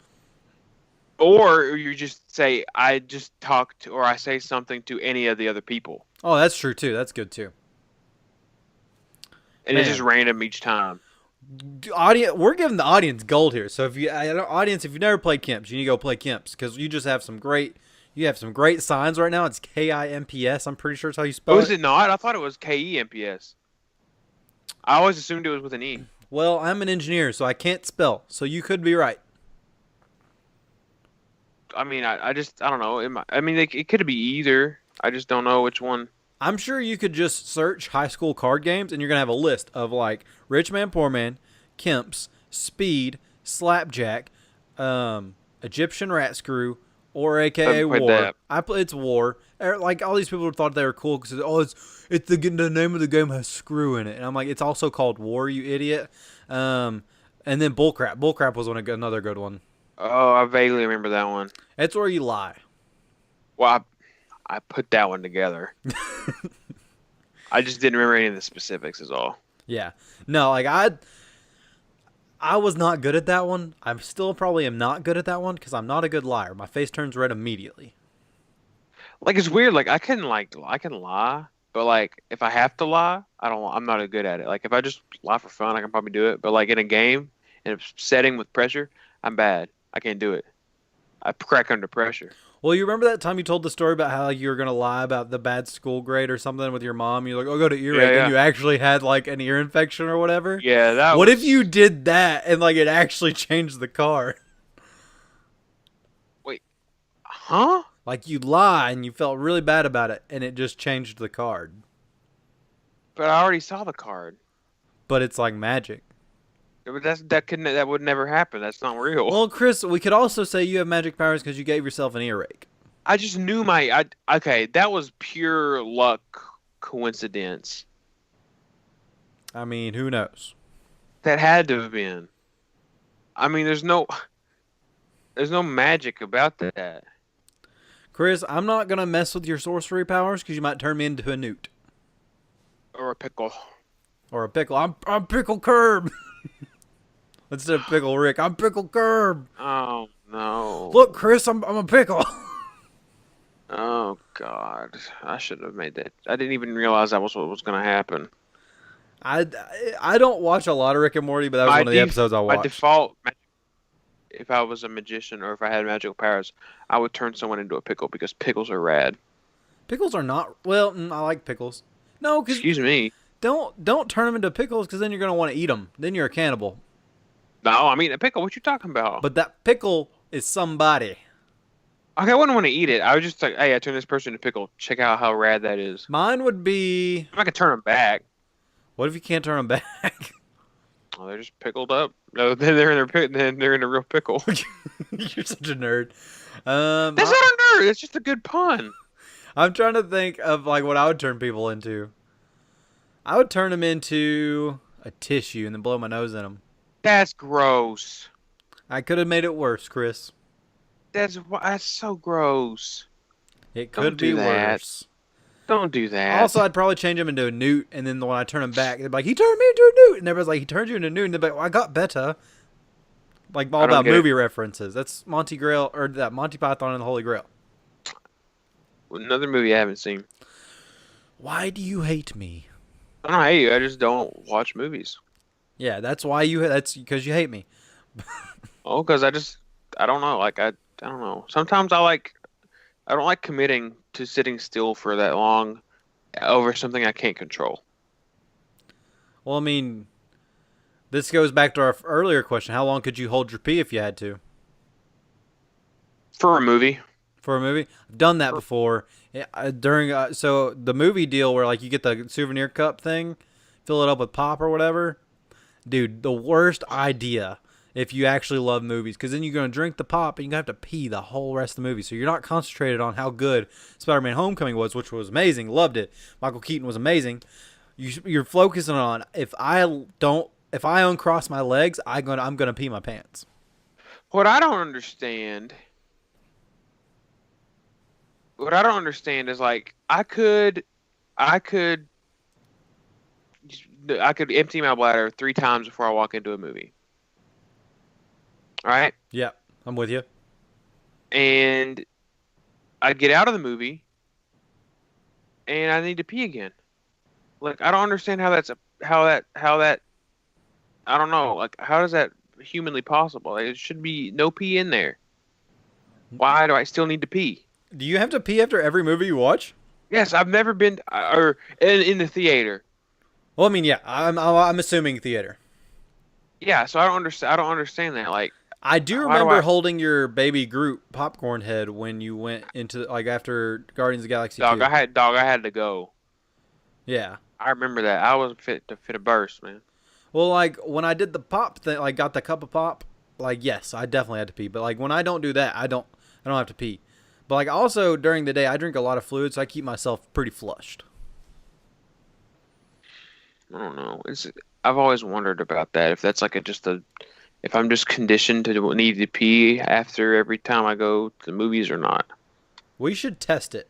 Or you just say I just talk to or I say something to any of the other people, Oh, that's true too. That's good too. and it's just Man, random each time. audience, we're giving the audience gold here. So if you, audience, if you've never played Kemps, you need to go play Kemps because you just have some great, you have some great signs right now. It's KIMPS. I'm pretty sure it's how you Oh, spell is it. it not? I thought it was KEMPS. I always assumed it was with an E. Well, I'm an engineer, so I can't spell. So you could be right. I mean, I don't know. I mean, it could be either. I just don't know which one. I'm sure you could just search high school card games and you're going to have a list of like Rich Man, Poor Man, Kemps, Speed, Slapjack, Egyptian Rat Screw, or I AKA haven't played War. that. It's War. Like all these people thought they were cool because it's the name of the game has screw in it, and I'm like, it's also called War, you idiot. And then Bullcrap. Bullcrap was another good one. Oh, I vaguely remember that one. It's where you lie. Well, I put that one together. I just didn't remember any of the specifics, is all. Yeah. No, like I was not good at that one. I still probably am not good at that one because I'm not a good liar. My face turns red immediately. Like it's weird. Like I can lie, but like if I have to lie, I'm not good at it. Like if I just lie for fun, I can probably do it. But like in a game, in a setting with pressure, I'm bad. I can't do it. I crack under pressure. Well, you remember that time you told the story about how you were going to lie about the bad school grade or something with your mom? You're like, oh, go to earache, Yeah, and you actually had like an ear infection or whatever? yeah. That What was. if you did that and like it actually changed the card? Wait, huh? Like you lie and you felt really bad about it and it just changed the card. But I already saw the card. But it's like magic. But that would never happen. That's not real. Well, Chris, we could also say you have magic powers because you gave yourself an earache. I just knew okay, that was pure luck coincidence. I mean, who knows? That had to have been. I mean, there's no magic about that. Chris, I'm not going to mess with your sorcery powers because you might turn me into a newt. Or a pickle. Or a pickle. I'm Pickle Curb. Instead of Pickle Rick, I'm Pickle Curb. Oh no. Look, Chris, I'm a pickle. Oh God. I should have made that. I didn't even realize that was what was gonna happen. I don't watch a lot of Rick and Morty, but that was one of the episodes I watched. My default, if I was a magician or if I had magical powers, I would turn someone into a pickle because pickles are rad. Pickles are not. Well, I like pickles. No, because Excuse me. don't turn them into pickles because then you're gonna want to eat them. Then you're a cannibal. No, I mean a pickle. What you talking about? But that pickle is somebody. Okay, I wouldn't want to eat it. I was just like, hey, I turned this person into pickle. Check out how rad that is. Mine would be. I'm not gonna turn them back. What if you can't turn them back? Oh, they're just pickled up. No, then they're in a real pickle. You're such a nerd. That's not a nerd. It's just a good pun. I'm trying to think of like what I would turn people into. I would turn them into a tissue and then blow my nose in them. That's gross. I could have made it worse, Chris. That's so gross. It Don't could be do that. worse. Don't do that. Also, I'd probably change him into a newt, and then when I turn him back, they'd be like, he turned me into a newt. And everybody's like, he turned you into a newt. And they'd be like, well, I got better. Like, all I don't about get movie references. That's Monty Grail, or that Monty Python and the Holy Grail. Another movie I haven't seen. Why do you hate me? I don't hate you. I just don't watch movies. Yeah, that's because you hate me. Oh, because I don't know. Like I don't know. Sometimes I don't like committing to sitting still for that long over something I can't control. Well, I mean, this goes back to our earlier question. How long could you hold your pee if you had to? For a movie. For a movie? I've done that before. Yeah, so the movie deal where like you get the souvenir cup thing, fill it up with pop or whatever. Dude, the worst idea if you actually love movies, because then you're going to drink the pop and you're going to have to pee the whole rest of the movie. So you're not concentrated on how good Spider-Man Homecoming was, which was amazing. Loved it. Michael Keaton was amazing. You're focusing on if I uncross my legs, I'm gonna pee my pants. What I don't understand. What I don't understand is like I could empty my bladder 3 times before I walk into a movie. All right? Yeah, I'm with you. And I'd get out of the movie and I need to pee again. Like I don't understand how that I don't know. Like how does that humanly possible? Like, it should be no pee in there. Why do I still need to pee? Do you have to pee after every movie you watch? Yes, I've never been or in the theater. Well, I mean, yeah, I'm assuming theater. Yeah, so I don't understand that. Like I do Why do remember I? holding your baby Groot popcorn head when you went into like after Guardians of the Galaxy Dog, 2. I had to go. Yeah. I remember that. I was fit a burst, man. Well, like when I did the pop thing, like got the cup of pop, like yes, I definitely had to pee. But like when I don't do that, I don't have to pee. But like also during the day, I drink a lot of fluid, so I keep myself pretty flushed. I don't know. I've always wondered about that. If that's like if I'm just conditioned to need to pee after every time I go to the movies or not. We should test it.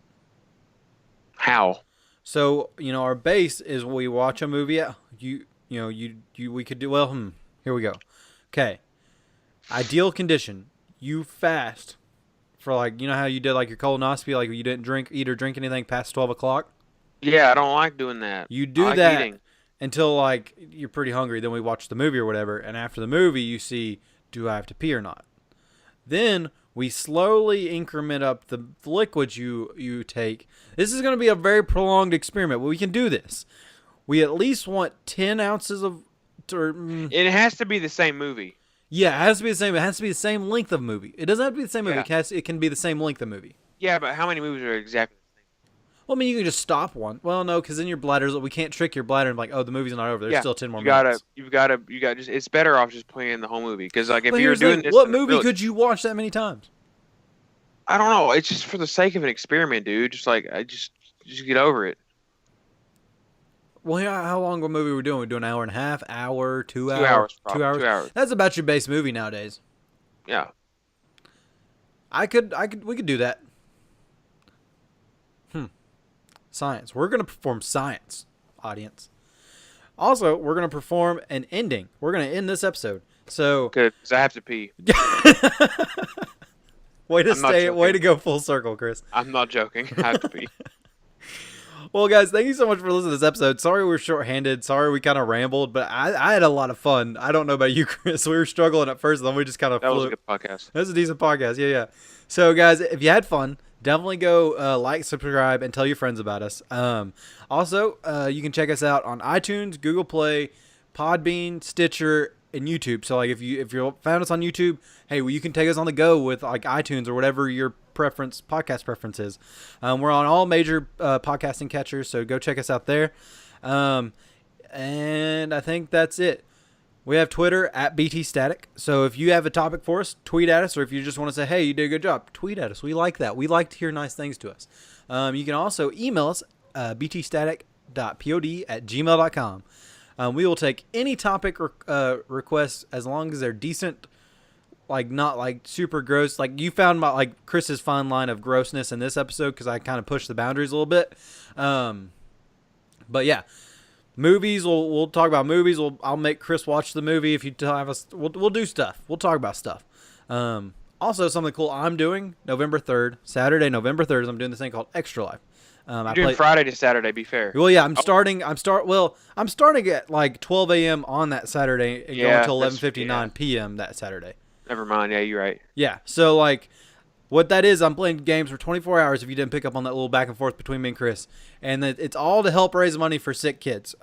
How? So our base is we watch a movie. We could do well. Here we go. Okay. Ideal condition. You fast for like how you did like your colonoscopy, like you didn't eat or drink anything past 12 o'clock. Yeah, I don't like doing that. You I do like that eating. until like you're pretty hungry. Then we watch the movie or whatever, and after the movie, you see do I have to pee or not. Then we slowly increment up the liquids you take. This is going to be a very prolonged experiment, but we can do this. We at least want 10 ounces of. It has to be the same movie. Yeah, it has to be the same. It has to be the same length of movie. It doesn't have to be the same movie. Yeah. It can be the same length of movie. Yeah, but how many movies are exactly Well, I mean, you can just stop one. Well, no, because then your bladder's. We can't trick your bladder and be like, oh, the movie's not over. the same? There's Yeah, still 10 more you gotta, minutes. you got just. It's better off just playing the whole movie because like if But you're here's the doing thing. this, What in the movie middle- could you watch that many times? I don't know. It's just for the sake of an experiment, dude. Just like I just get over it. Well, how long of a movie we're doing? We're doing an hour and a half, hour, 2 hours, 2 hours, 2 probably. hours. 2 hours. That's about your base movie nowadays. Yeah. We could do that. Science. We're gonna perform science, audience. Also, we're gonna perform an ending. We're gonna end this episode. So, Good. 'Cause I have to pee. way to I'm not joking. way to go full circle, Chris. I'm not joking. I have to pee. Well, guys, thank you so much for listening to this episode. Sorry we were short-handed. Sorry we kind of rambled, but I had a lot of fun. I don't know about you, Chris. We were struggling at first, and then we just kind of That was flew. a good podcast. That was a decent podcast. Yeah, yeah. So, guys, if you had fun, definitely go like, subscribe, and tell your friends about us. Also, you can check us out on iTunes, Google Play, Podbean, Stitcher, and YouTube. So, like, if you found us on YouTube, hey, well, you can take us on the go with like iTunes or whatever your podcast preference is. We're on all major podcasting catchers, so go check us out there. And I think that's it. We have Twitter at BT Static. So if you have a topic for us, tweet at us. Or if you just want to say, hey, you did a good job, tweet at us. We like that. We like to hear nice things to us. You can also email us, btstatic.pod@gmail.com. We will take any topic requests as long as they're decent, like not like super gross. Like you found my like Chris's fine line of grossness in this episode because I kind of pushed the boundaries a little bit. But yeah. Movies, we'll talk about movies. I'll make Chris watch the movie if you have us. We'll do stuff. We'll talk about stuff. Also, something cool I'm doing November 3rd, Saturday, November 3rd. I'm doing this thing called Extra Life. You're doing Friday to Saturday. Be fair. Well, yeah, I'm starting at like 12 a.m. on that Saturday and going until 11:59 p.m. that Saturday. Never mind. Yeah, you're right. Yeah. So like. What that is, I'm playing games for 24 hours if you didn't pick up on that little back and forth between me and Chris. And it's all to help raise money for sick kids.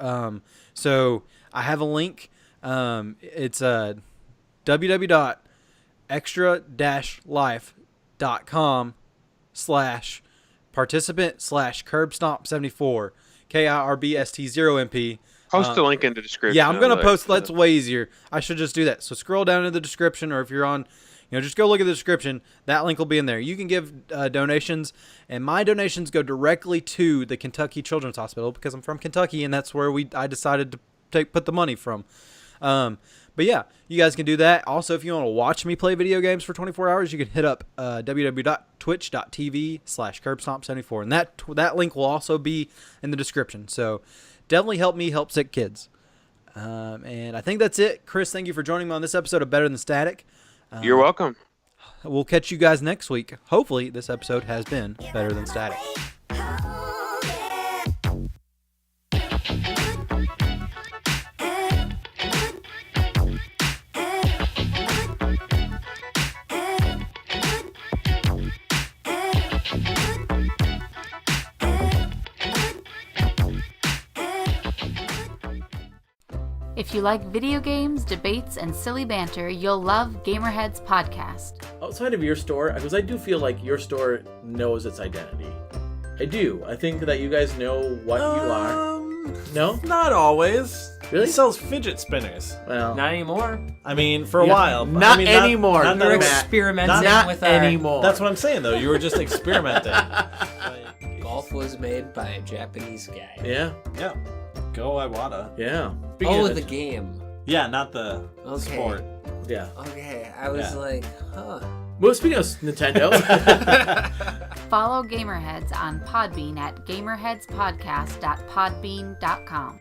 So I have a link. It's www.extra-life.com/participant/curbstomp74 KIRBST0MP. Post the link in the description. Yeah, I'm going to post. That's way easier. I should just do that. So scroll down in the description, or if you're on... just go look at the description. That link will be in there. You can give donations, and my donations go directly to the Kentucky Children's Hospital because I'm from Kentucky, and that's where I decided to put the money from. But yeah, you guys can do that. Also, if you want to watch me play video games for 24 hours, you can hit up www.twitch.tv/curbstomp74, and that link will also be in the description. So definitely help me help sick kids. And I think that's it. Chris, thank you for joining me on this episode of Better Than Static. You're welcome. We'll catch you guys next week. Hopefully, this episode has been better than static. If you like video games, debates, and silly banter, you'll love Gamerheads Podcast. Outside of your store, because I do feel like your store knows its identity. I do. I think that you guys know what you are. No? Not always. Really? He sells fidget spinners. Well, Not anymore. I mean, for a while. but- Not I mean, anymore. Not, We're not, experimenting not with our... anymore. that's what I'm saying, though. You were just experimenting. Golf was made by a Japanese guy. Yeah. Yeah. Go Iwata. Yeah. Oh, the game. Yeah, not the Okay. sport. Yeah. Okay, I was Yeah. like, huh. Well, speaking of Nintendo. Follow Gamerheads on Podbean at gamerheadspodcast.podbean.com.